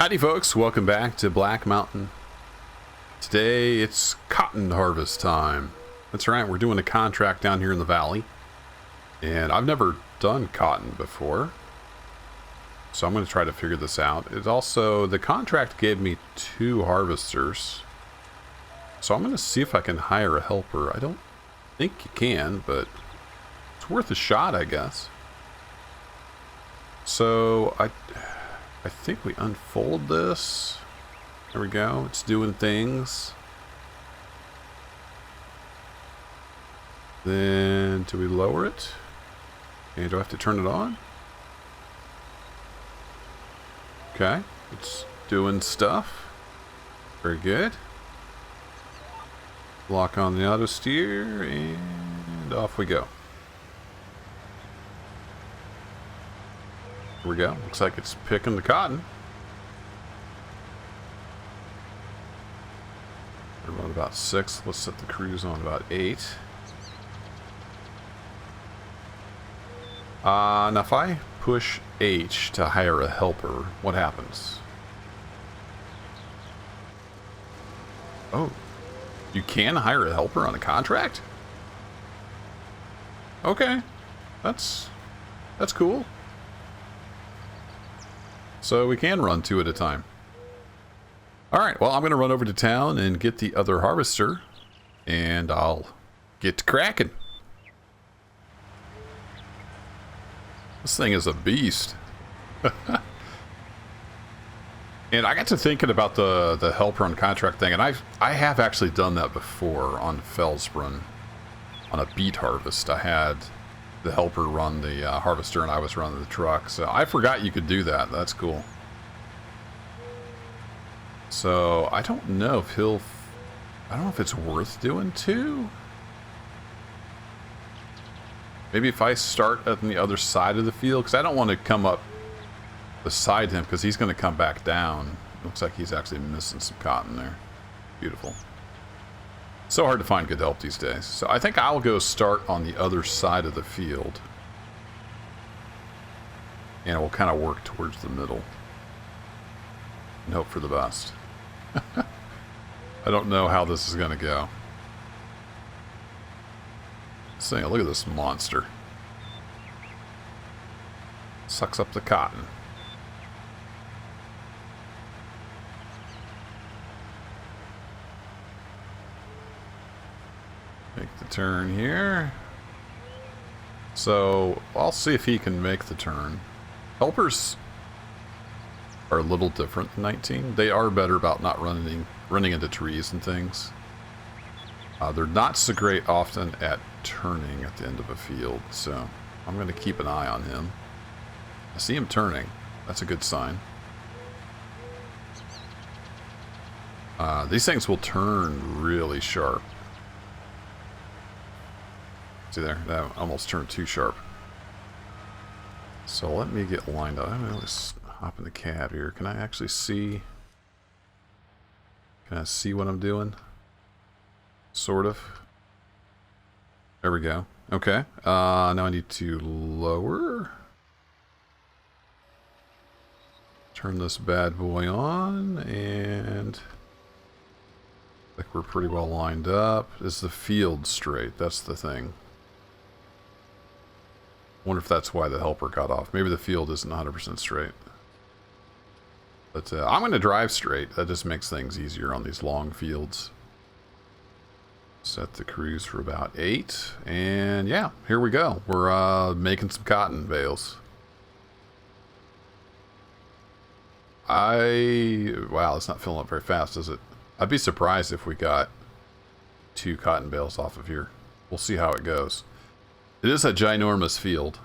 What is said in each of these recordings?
Howdy folks, welcome back to Black Mountain. Today it's cotton harvest time. That's right, we're doing a contract down here in the valley. And I've never done cotton before. So I'm going to try to figure this out. It also, the contract gave me 2 harvesters. So I'm going to see if I can hire a helper. I don't think you can, but it's worth a shot, I guess. So I think we unfold this. There we go. It's doing things. Then do we lower it? And do I have to turn it on? Okay. It's doing stuff. Very good. Lock on the auto steer and off we go. Here we go. Looks like it's picking the cotton. We're on about 6. Let's set the cruise on about 8. Now if I push H to hire a helper, what happens? Oh, you can hire a helper on a contract? Okay, that's cool. So we can run 2 at a time. Alright, well I'm going to run over to town and get the other harvester. And I'll get to cracking. This thing is a beast. And I got to thinking about the helper on contract thing. And I have actually done that before on Felsbrunn. On a beet harvest. I had the helper run the harvester and I was running the truck. So I forgot you could do that. That's cool. So I don't know if I don't know if it's worth doing 2. Maybe if I start at the other side of the field, because I don't want to come up beside him because he's going to come back down. Looks like he's actually missing some cotton there. Beautiful. So hard to find good help these days. So I think I'll go start on the other side of the field. And we'll kind of work towards the middle. And hope for the best. I don't know how this is going to go. So, look at this monster. Sucks up the cotton. Make the turn here. So, I'll see if he can make the turn. Helpers are a little different than 19. They are better about not running into trees and things. They're not so great often at turning at the end of a field, so I'm going to keep an eye on him. I see him turning. That's a good sign. These things will turn really sharp. See there? That almost turned too sharp. So let me get lined up. I'm going to hop in the cab here. Can I actually see? Can I see what I'm doing? Sort of. There we go. Okay. Now I need to lower. Turn this bad boy on, and I think we're pretty well lined up. Is the field straight? That's the thing. Wonder if that's why the helper got off. Maybe the field isn't 100% straight. But I'm going to drive straight. That just makes things easier on these long fields. Set the cruise for about 8. And yeah, here we go. We're making some cotton bales. Wow, it's not filling up very fast, is it? I'd be surprised if we got 2 cotton bales off of here. We'll see how it goes. It is a ginormous field.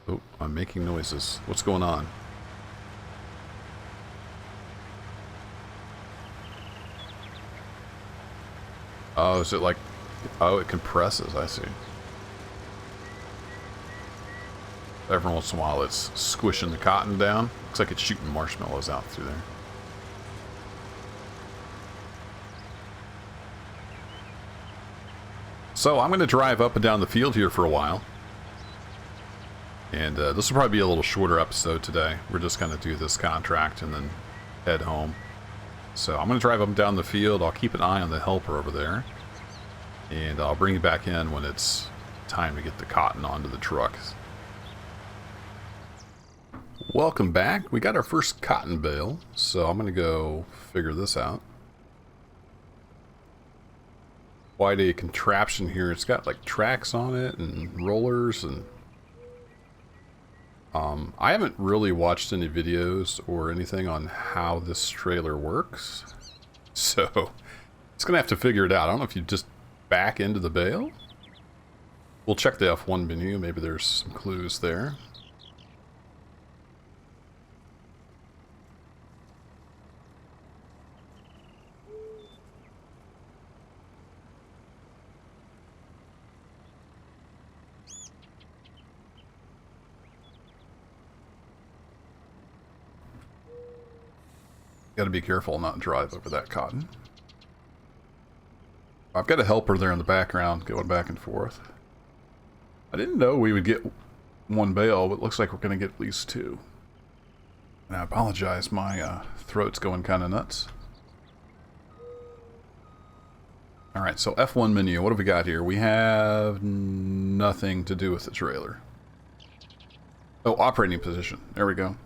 Oh, I'm making noises. What's going on? Oh, is it like... Oh, it compresses. I see. Every once in a while it's squishing the cotton down. Looks like it's shooting marshmallows out through there. So I'm going to drive up and down the field here for a while. And this will probably be a little shorter episode today. We're just going to do this contract and then head home. So I'm going to drive up and down the field. I'll keep an eye on the helper over there. And I'll bring you back in when it's time to get the cotton onto the trucks. Welcome back. We got our first cotton bale. So I'm going to go figure this out. Quite a contraption here. It's got like tracks on it and rollers and I haven't really watched any videos or anything on how this trailer works, so it's gonna have to figure it out. I don't know if you just back into the bale. We'll check the F1 menu. Maybe there's some clues there. Got to be careful not drive over that cotton. I've got a helper there in the background going back and forth. I didn't know we would get one bale, but it looks like we're going to get at least two. And I apologize, my throat's going kind of nuts. Alright, so F1 menu, what have we got here? We have nothing to do with the trailer. Oh, operating position. There we go.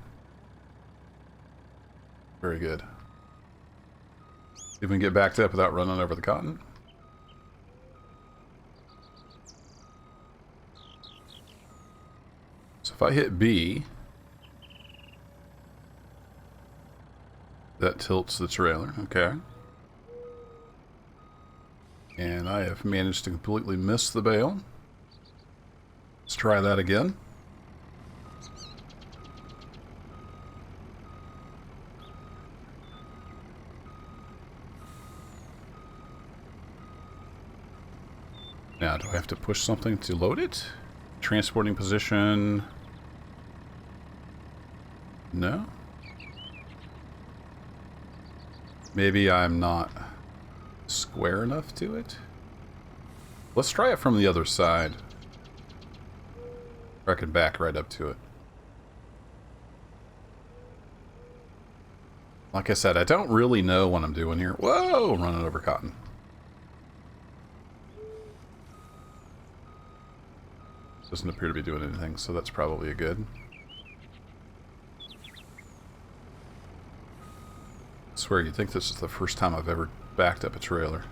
Very good. See if we can get backed up without running over the cotton. So if I hit B, that tilts the trailer. Okay. And I have managed to completely miss the bale. Let's try that again. Now, do I have to push something to load it? Transporting position. No? Maybe I'm not square enough to it? Let's try it from the other side. Or I can back right up to it. Like I said, I don't really know what I'm doing here. Whoa! Running over cotton. Doesn't appear to be doing anything, so that's probably a good. I swear, you'd think this is the first time I've ever backed up a trailer.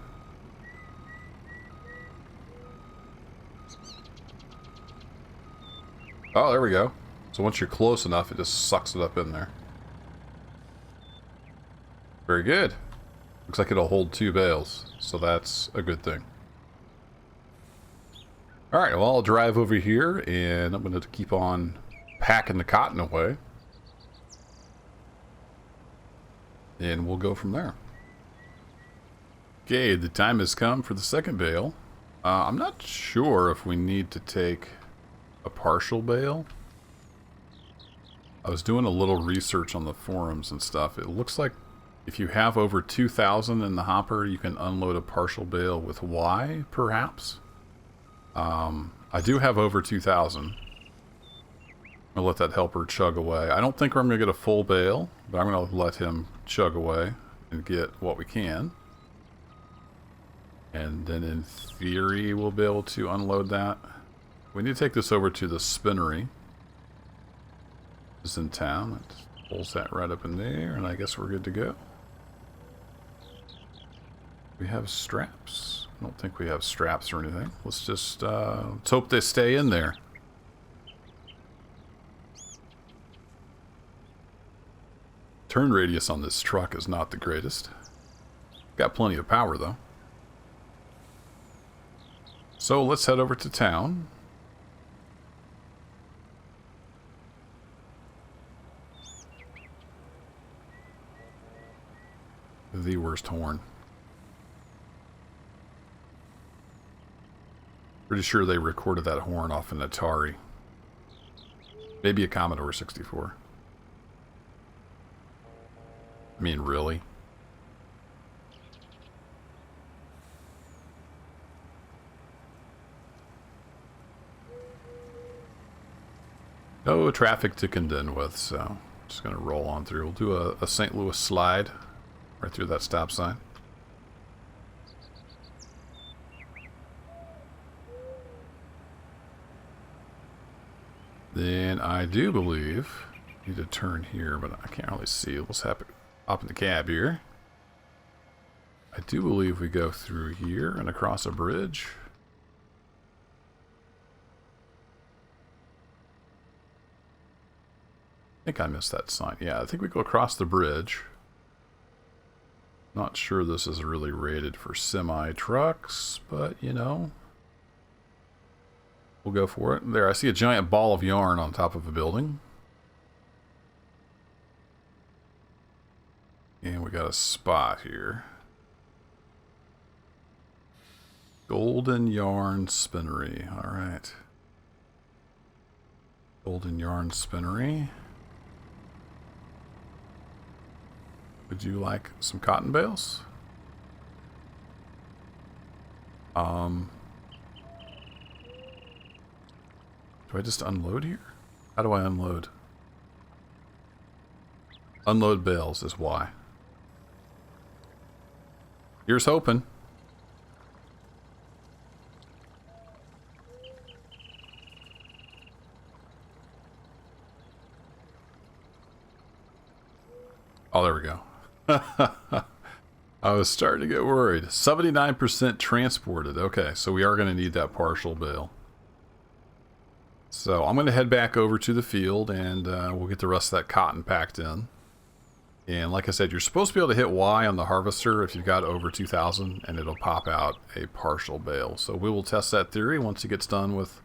Oh, there we go. So once you're close enough, it just sucks it up in there. Very good. Looks like it'll hold 2 bales, so that's a good thing. Alright, well, I'll drive over here, and I'm going to keep on packing the cotton away. And we'll go from there. Okay, the time has come for the second bale. I'm not sure if we need to take a partial bale. I was doing a little research on the forums and stuff. It looks like if you have over 2,000 in the hopper, you can unload a partial bale with Y, perhaps. I do have over 2,000. I'll let that helper chug away. I don't think I'm going to get a full bale, but I'm going to let him chug away and get what we can. And then in theory, we'll be able to unload that. We need to take this over to the spinnery. It's in town. It pulls that right up in there, and I guess we're good to go. We have straps. I don't think we have straps or anything. Let's just let's hope they stay in there. Turn radius on this truck is not the greatest. Got plenty of power though. So let's head over to town. The worst horn. Pretty sure they recorded that horn off an Atari. Maybe a Commodore 64. I mean, really? No traffic to contend with, so just going to roll on through. We'll do a St. Louis slide right through that stop sign. Then I do believe I need to turn here, but I can't really see. Let's hop in the cab here. I do believe we go through here and across a bridge. I think I missed that sign. Yeah, I think we go across the bridge. Not sure this is really rated for semi-trucks, but you know, we'll go for it. There, I see a giant ball of yarn on top of a building. And we got a spot here. Golden Yarn Spinnery. Alright. Golden Yarn Spinnery. Would you like some cotton bales? Do I just unload here? How do I unload? Unload bales is why. Here's hoping. Oh, there we go. I was starting to get worried. 79% transported. Okay, so we are going to need that partial bale. So I'm going to head back over to the field and we'll get the rest of that cotton packed in. And like I said, you're supposed to be able to hit Y on the harvester if you've got over 2,000 and it'll pop out a partial bale. So we will test that theory once it gets done with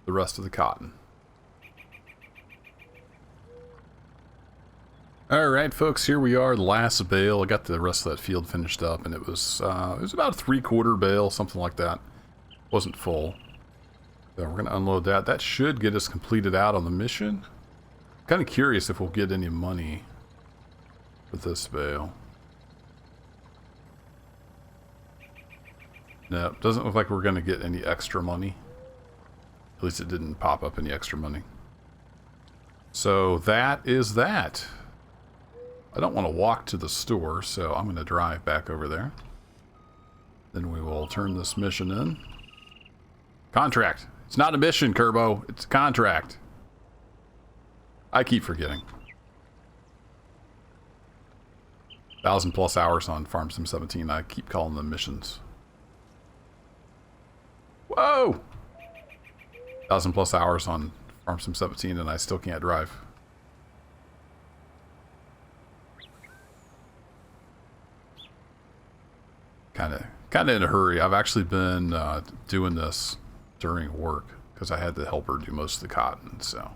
the rest of the cotton. Alright folks, here we are, the last bale. I got the rest of that field finished up and it was about a 3/4 bale, something like that. Wasn't full. So we're going to unload that. That should get us completed out on the mission. Kind of curious if we'll get any money with this bale. No, doesn't look like we're going to get any extra money. At least it didn't pop up any extra money. So that is that. I don't want to walk to the store, so I'm going to drive back over there. Then we will turn this mission in. Contract. It's not a mission, Kerbo. It's a contract. I keep forgetting. 1,000+ hours on Farm Sim 17. I keep calling them missions. Whoa! 1,000+ hours on Farm Sim 17 and I still can't drive. Kind of in a hurry. I've actually been doing this during work because I had the helper do most of the cotton. So,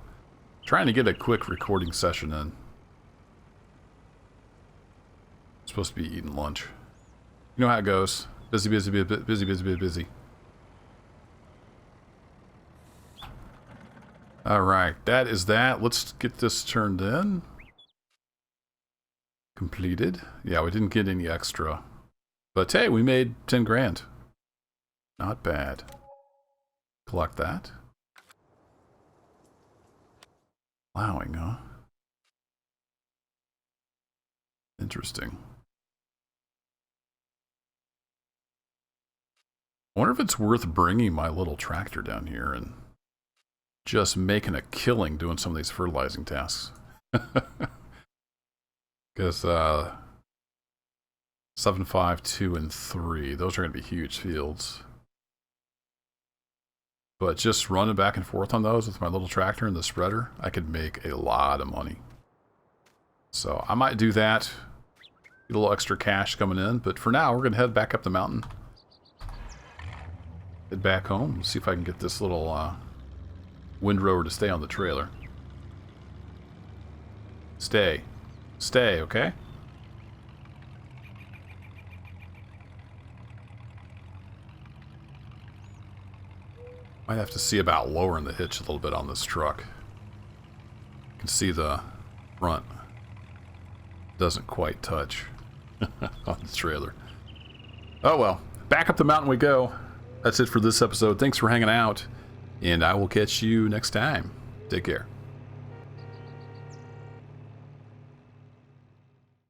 trying to get a quick recording session in. Supposed to be eating lunch. You know how it goes. Busy, busy, busy, busy, busy, busy. Alright, that is that. Let's get this turned in. Completed. Yeah, we didn't get any extra. But hey, we made 10 grand. Not bad. Collect that. Plowing, huh? Interesting. I wonder if it's worth bringing my little tractor down here and just making a killing doing some of these fertilizing tasks. Because 7, 5, 2, and 3, those are going to be huge fields. But just running back and forth on those with my little tractor and the spreader, I could make a lot of money. So I might do that. Get a little extra cash coming in. But for now, we're going to head back up the mountain. Head back home. See if I can get this little windrower to stay on the trailer. Stay. Stay, okay? Might have to see about lowering the hitch a little bit on this truck. You can see the front doesn't quite touch on the trailer. Oh well, back up the mountain we go. That's it for this episode. Thanks for hanging out, and I will catch you next time. Take care.